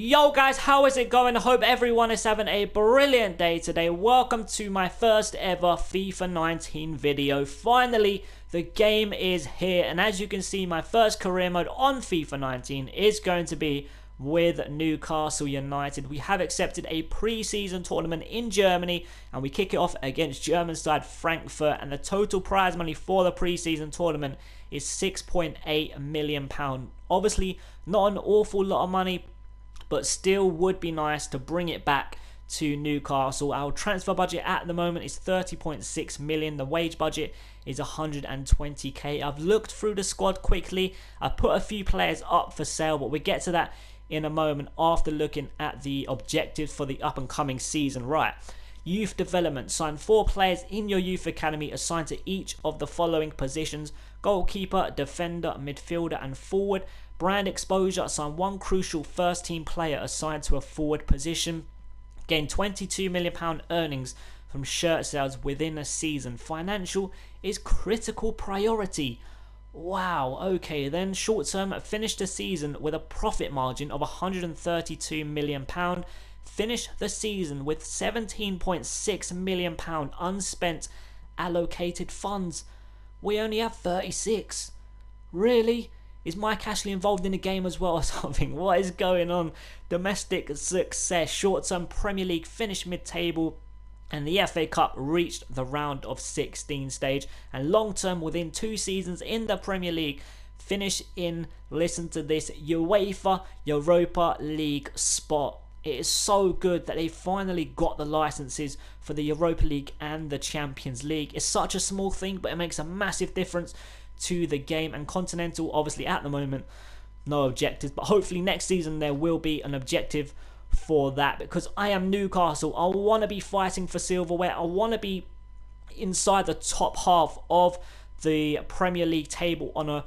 Yo guys, how is it going? I hope everyone is having a brilliant day today. Welcome to my first ever FIFA 19 video. Finally, the game is here, and as you can see, my first career mode on FIFA 19 is going to be with Newcastle United. We have accepted a pre-season tournament in Germany, and we kick it off against German side Frankfurt, and the total prize money for the pre-season tournament is £6.8 million. Obviously, not an awful lot of money, but still would be nice to bring it back to Newcastle. Our transfer budget at the moment is 30.6 million. The wage budget is 120k. I've looked through the squad quickly. I put a few players up for sale, but we'll get to that in a moment after looking at the objectives for the up and coming season. Right, youth development. Sign 4 players in your youth academy assigned to each of the following positions: goalkeeper, defender, midfielder and forward. Brand exposure. Sign 1 crucial first team player assigned to a forward position. Gain £22 million earnings from shirt sales within a season. Financial is critical priority. Wow, okay then. Short term, finish the season with a profit margin of £132 million. Finish the season with £17.6 million unspent allocated funds. We only have 36. Really? Is Mike Ashley involved in the game as well or something? What is going on? Domestic success. Short-term Premier League finished mid-table, and the FA Cup reached the round of 16 stage. And long-term, within 2 seasons in the Premier League, finish in, listen to this, UEFA Europa League spot. It is so good that they finally got the licenses for the Europa League and the Champions League. It's such a small thing, but it makes a massive difference to the game. And Continental, obviously at the moment, no objectives, but hopefully next season there will be an objective for that, because I am Newcastle. I want to be fighting for silverware. I want to be inside the top half of the Premier League table on a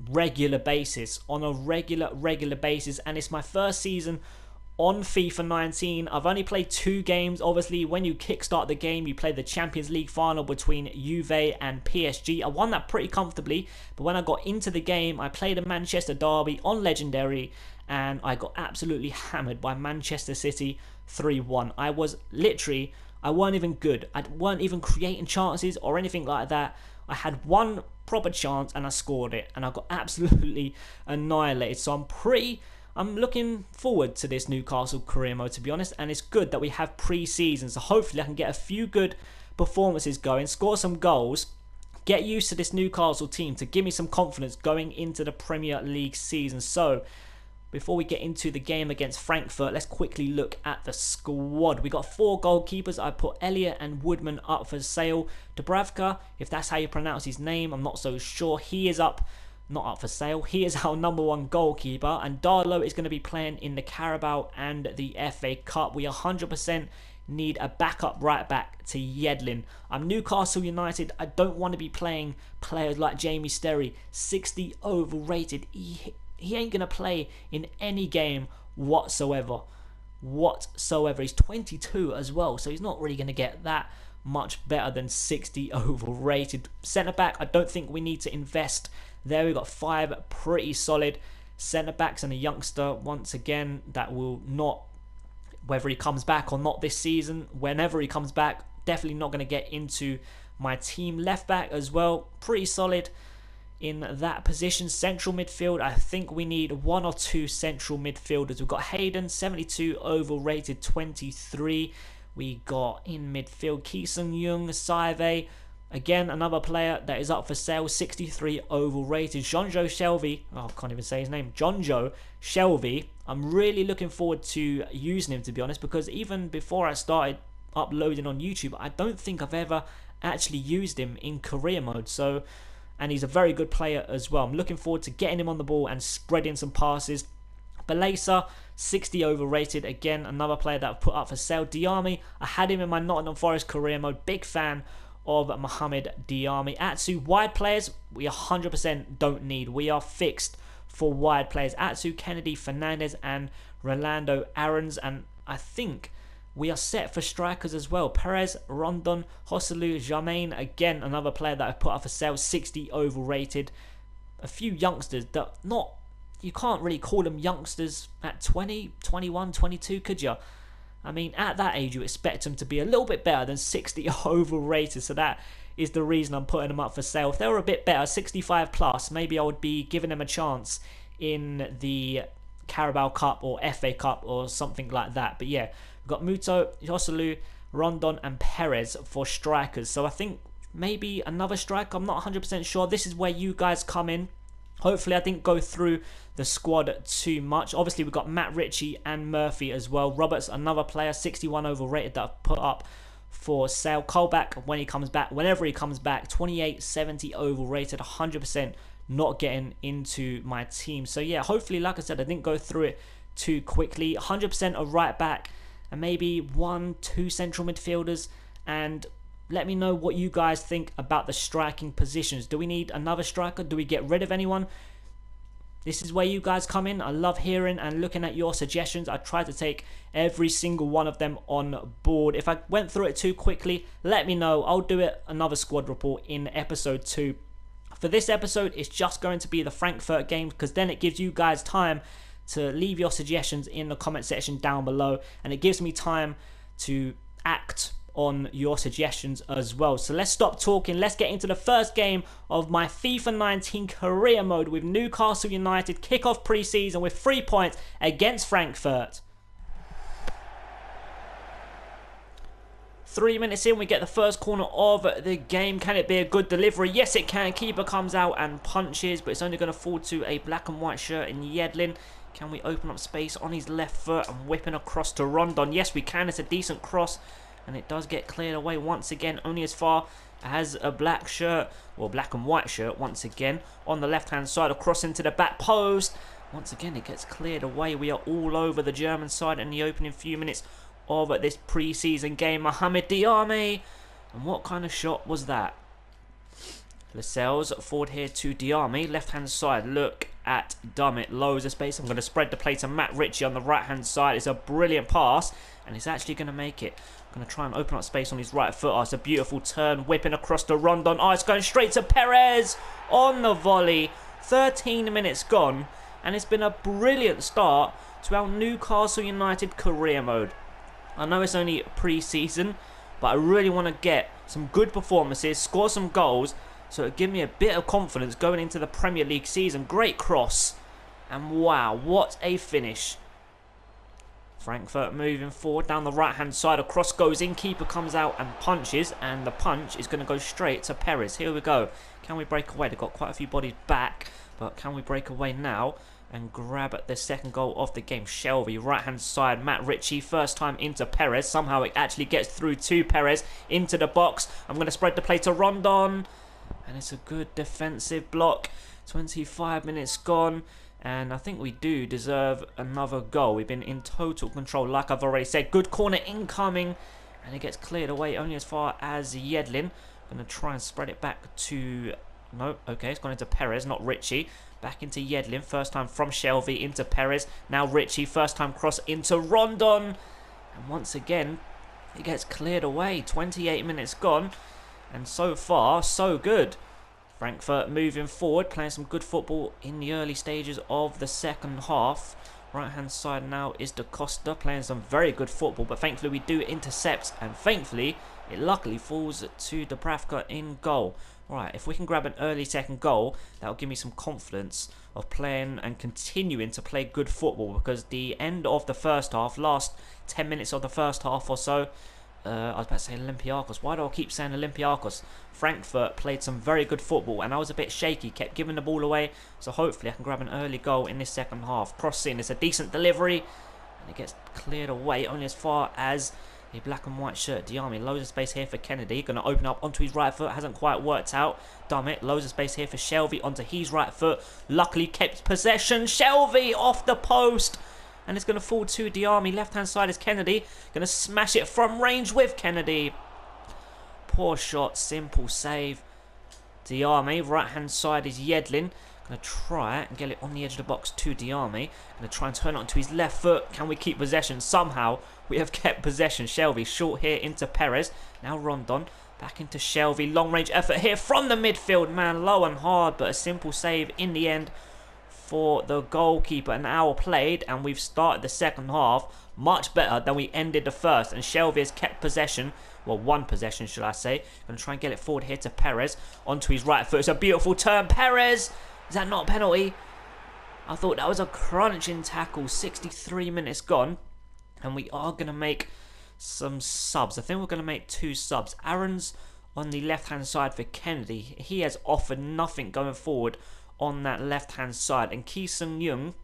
regular basis, regular basis. And it's my first season on FIFA 19. I've only played 2 games. Obviously, when you kickstart the game, you play the Champions League final between Juve and PSG. I won that pretty comfortably, but when I got into the game, I played a Manchester derby on Legendary, and I got absolutely hammered by Manchester City 3-1. I weren't even good. I weren't even creating chances or anything like that. I had one proper chance and I scored it, and I got absolutely annihilated. So I'm looking forward to this Newcastle career mode, to be honest, and it's good that we have pre-season, so hopefully I can get a few good performances going, score some goals, get used to this Newcastle team to give me some confidence going into the Premier League season. So before we get into the game against Frankfurt, let's quickly look at the squad. We got 4 goalkeepers. I put Elliott and Woodman up for sale. Dubravka, if that's how you pronounce his name, I'm not so sure. He is not up for sale. He is our number 1 goalkeeper, and Darlow is going to be playing in the Carabao and the FA Cup. We 100% need a backup right back to Yedlin. I'm Newcastle United. I don't want to be playing players like Jamie Sterry, 60 overrated. He ain't going to play in any game whatsoever. He's 22 as well, so he's not really going to get that much better than 60 overrated. Centre back, I don't think we need to invest there. We've got 5 pretty solid centre backs and a youngster once again that will not, whether he comes back or not this season, whenever he comes back, definitely not going to get into my team. Left back as well, pretty solid in that position. Central midfield, I think we need 1 or 2 central midfielders. We've got Hayden, 72 overrated, 23. We got in midfield Ki Sung-young, Saive. Again, another player that is up for sale, 63 overrated. Jonjo Shelvey, I can't even say his name. Jonjo Shelvey. I'm really looking forward to using him, to be honest, because even before I started uploading on YouTube, I don't think I've ever actually used him in career mode. So, and he's a very good player as well. I'm looking forward to getting him on the ball and spreading some passes. Balesa, 60 overrated. Again, another player that I've put up for sale. Diame, I had him in my Nottingham Forest career mode. Big fan of Mohamed Diame. Atsu, wide players, we 100% don't need. We are fixed for wide players. Atsu, Kennedy, Fernandez, and Rolando Aarons. And I think we are set for strikers as well. Perez, Rondon, Hosselu, Jermaine. Again, another player that I've put up for sale, 60 overrated. A few youngsters that not you can't really call them youngsters at 20, 21, 22, could you? I mean, at that age, you expect them to be a little bit better than 60 overrated. So that is the reason I'm putting them up for sale. If they were a bit better, 65 plus, maybe I would be giving them a chance in the Carabao Cup or FA Cup or something like that. But yeah, we've got Muto, Joselu, Rondon and Perez for strikers. So I think maybe another striker. I'm not 100% sure. This is where you guys come in. Hopefully I didn't go through the squad too much. Obviously we've got Matt Ritchie and Murphy as well. Roberts, another player, 61 overrated that I've put up for sale. Colback, when he comes back, whenever he comes back, 28, 70 overrated, 100% not getting into my team. So yeah, hopefully, like I said, I didn't go through it too quickly. 100% a right back and maybe 1-2 central midfielders. And let me know what you guys think about the striking positions. Do we need another striker? Do we get rid of anyone? This is where you guys come in. I love hearing and looking at your suggestions. I try to take every single one of them on board. If I went through it too quickly, let me know. I'll do it another squad report in episode 2. For this episode, it's just going to be the Frankfurt game because then it gives you guys time to leave your suggestions in the comment section down below, and it gives me time to act on your suggestions as well. So let's stop talking. Let's get into the first game of my FIFA 19 career mode with Newcastle United. Kick-off pre-season with 3 points against Frankfurt. 3 minutes in, we get the first corner of the game. Can it be a good delivery? Yes, it can. Keeper comes out and punches, but it's only going to fall to a black and white shirt in Yedlin. Can we open up space on his left foot and whipping across to Rondon? Yes, we can. It's a decent cross. And it does get cleared away once again, only as far as a black shirt, or black and white shirt once again, on the left-hand side, across into the back post. Once again, it gets cleared away. We are all over the German side in the opening few minutes of this pre-season game. Mohamed Diame. And what kind of shot was that? Lascelles forward here to Diame, left-hand side. Look at Dummett, loads of space. I'm going to spread the play to Matt Ritchie on the right-hand side. It's a brilliant pass, and he's actually going to make it. Going to try and open up space on his right foot. Oh, it's a beautiful turn, whipping across to Rondon. Oh, it's going straight to Perez on the volley. 13 minutes gone, and it's been a brilliant start to our Newcastle United career mode. I know it's only pre-season, but I really want to get some good performances, score some goals, so it'll give me a bit of confidence going into the Premier League season. Great cross, and wow, what a finish. Frankfurt moving forward down the right-hand side. A cross goes in. Keeper comes out and punches. And the punch is going to go straight to Perez. Here we go. Can we break away? They've got quite a few bodies back. But can we break away now and grab the second goal of the game? Shelby, right-hand side. Matt Ritchie, first time into Perez. Somehow it actually gets through to Perez into the box. I'm going to spread the play to Rondon. And it's a good defensive block. 25 minutes gone. And I think we do deserve another goal. We've been in total control, like I've already said. Good corner incoming. And it gets cleared away only as far as Yedlin. Going to try and spread it back to... No, okay, it's gone into Perez, not Ritchie. Back into Yedlin. First time from Shelby into Perez. Now Ritchie. First time cross into Rondon. And once again, it gets cleared away. 28 minutes gone. And so far, so good. Frankfurt moving forward, playing some good football in the early stages of the second half. Right hand side now is Da Costa, playing some very good football, but thankfully we do intercept, and thankfully it luckily falls to Dubravka in goal. Right, if we can grab an early second goal, that'll give me some confidence of playing and continuing to play good football, because the end of the first half, last 10 minutes of the first half or so, I was about to say Olympiacos. Why do I keep saying Olympiacos? Frankfurt played some very good football, and I was a bit shaky, kept giving the ball away. So hopefully I can grab an early goal in this second half. Cross in, it's a decent delivery, and it gets cleared away only as far as the black and white shirt. Diame, loads of space here for Kennedy. Going to open up onto his right foot, hasn't quite worked out. Dummett, loads of space here for Shelby onto his right foot. Luckily kept possession. Shelby off the post. And it's going to fall to Diame. Left-hand side is Kennedy. Going to smash it from range with Kennedy. Poor shot. Simple save. Diame. Right-hand side is Yedlin. Going to try and get it on the edge of the box to Diame. Going to try and turn it onto his left foot. Can we keep possession? Somehow we have kept possession. Shelby short here into Perez. Now Rondon. Back into Shelby. Long range effort here from the midfield. Man, low and hard, but a simple save in the end for the goalkeeper. An hour played, and we've started the second half much better than we ended the first. And Shelvey has kept possession. Well, one possession, should I say. Going to try and get it forward here to Perez. Onto his right foot. It's a beautiful turn. Perez! Is that not a penalty? I thought that was a crunching tackle. 63 minutes gone. And we are going to make some subs. I think we're going to make 2 subs. Aaron's on the left-hand side for Kennedy. He has offered nothing going forward on that left-hand side. And Ki Sung-young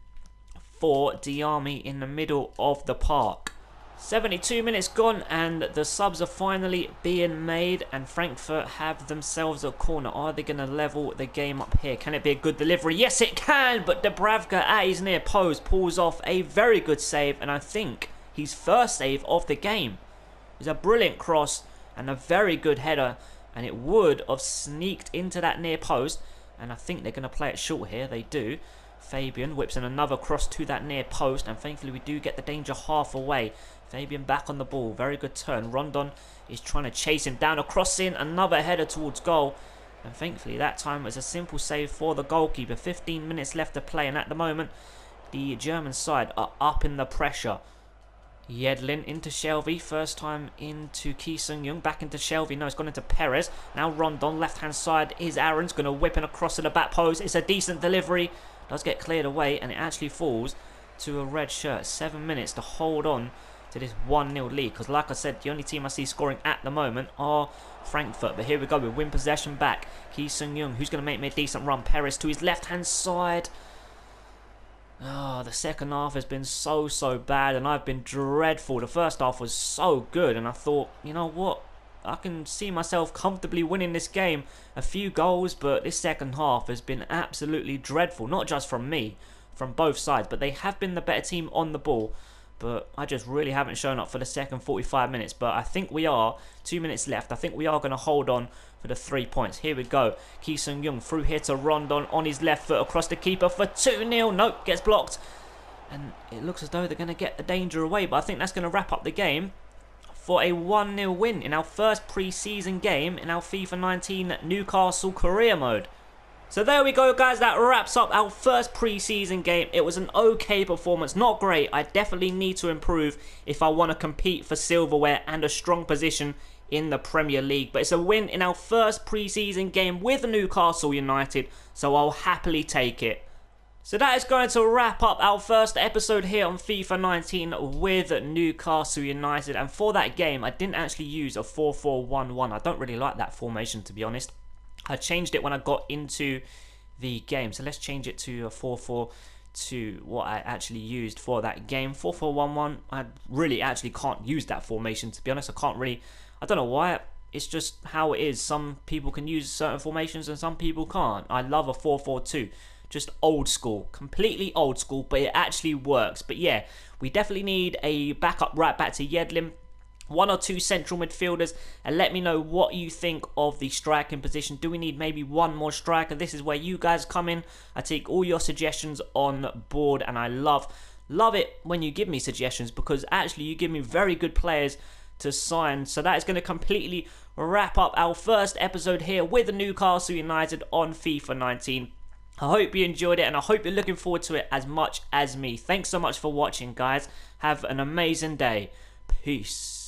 for Diami in the middle of the park. 72 minutes gone, and the subs are finally being made, and Frankfurt have themselves a corner. Are they going to level the game up here? Can it be a good delivery? Yes, it can, but Dubravka at his near post pulls off a very good save, and I think his first save of the game. It's a brilliant cross and a very good header, and it would have sneaked into that near post, and I think they're going to play it short here. They do. Fabian whips in another cross to that near post, and thankfully we do get the danger half away. Fabian back on the ball. Very good turn. Rondon is trying to chase him down. A cross in. Another header towards goal. And thankfully that time it was a simple save for the goalkeeper. 15 minutes left to play. And at the moment the German side are up in the pressure. Yedlin into Shelvey. First time into Ki Sung-young. Back into Shelvey. No, it's gone into Perez. Now Rondon. Left hand side is Aaron's. Going to whip in across to the back post. It's a decent delivery. Does get cleared away. And it actually falls to a red shirt. 7 minutes to hold on to this 1-0 lead, because like I said, the only team I see scoring at the moment are Frankfurt. But here we go, we win possession back. Ki Sung-young, who's going to make me a decent run. Perez to his left hand side. Oh, the second half has been so bad, and I've been dreadful. The first half was so good, and I thought, you know what, I can see myself comfortably winning this game. A few goals, but this second half has been absolutely dreadful. Not just from me, from both sides, but they have been the better team on the ball. But I just really haven't shown up for the second 45 minutes. But I think we are. 2 minutes left. I think we are going to hold on for the 3 points. Here we go. Ki Sung-young through here to Rondon on his left foot across the keeper for 2-0. Nope, gets blocked. And it looks as though they're going to get the danger away. But I think that's going to wrap up the game for a 1-0 win in our first pre-season game in our FIFA 19 Newcastle career mode. So there we go, guys. That wraps up our first pre-season game. It was an okay performance. Not great. I definitely need to improve if I want to compete for silverware and a strong position in the Premier League. But it's a win in our first pre-season game with Newcastle United, so I'll happily take it. So that is going to wrap up our first episode here on FIFA 19 with Newcastle United. And for that game, I didn't actually use a 4-4-1-1. I don't really like that formation, to be honest. I changed it when I got into the game. So let's change it to a 4-4-2, what I actually used for that game. 4-4-1-1, I really actually can't use that formation, to be honest. I don't know why. It's just how it is. Some people can use certain formations and some people can't. I love a 4-4-2. Just old school. Completely old school, but it actually works. But yeah, we definitely need a backup right back to Yedlin. 1 or 2 central midfielders, and let me know what you think of the striking position. Do we need maybe one more striker? This is where you guys come in. I take all your suggestions on board, and I love it when you give me suggestions, because actually you give me very good players to sign. So that is going to completely wrap up our first episode here with Newcastle United on FIFA 19. I hope you enjoyed it, and I hope you're looking forward to it as much as me. Thanks so much for watching, guys. Have an amazing day. Peace.